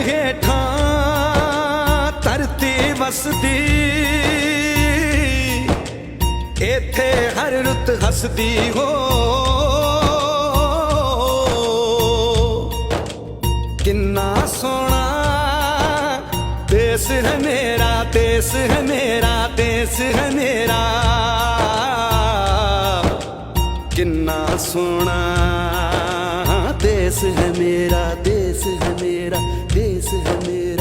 हेठा धरती वसदी, इत्थे हर रुत हसदी हो। किन्ना सोना देश है मेरा, देश है मेरा, देश है मेरा। किन्ना सोना देश है मेरा, देश है मेरा, देश है मेरा।